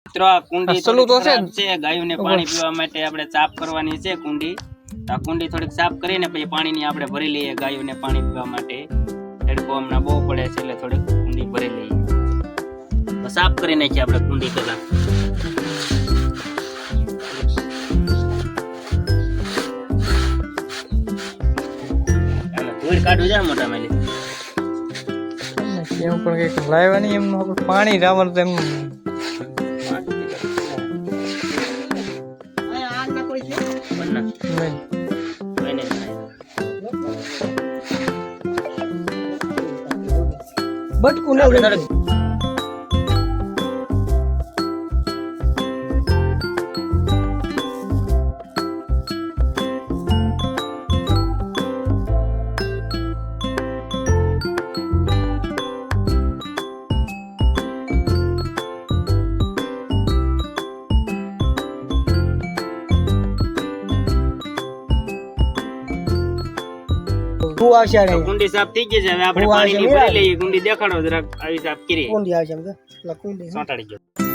મિત્રો આ કુંડી ખરાબ છે, ગાયોને પાણી પીવા માટે આપણે સાફ કરવાની છે કુંડી. આ કુંડી થોડીક સાફ કરીને પછી પાણીની આપણે ભરી લઈએ ગાયોને પાણી પીવા માટે. તડકો હમણાં બહુ પડે છે એટલે થોડીક કુંડી ભરી લઈએ. તો સાફ કરી નાખીએ આપણે કુંડી પેલા. ધૂળ કાઢવું જાય મોટા મેલી. એમ પણ કઈક લાવવાની એમ પાણી રાવણ તેમ બટકું કુંડી સાફ થઈ ગઈ છે. હવે આપણે પાણીની ભરી લઈએ. કુંડી દેખાડો જરાક આવી સાફ કરી. કુંડી આવશે, કુંડી સોટાડી ગયો.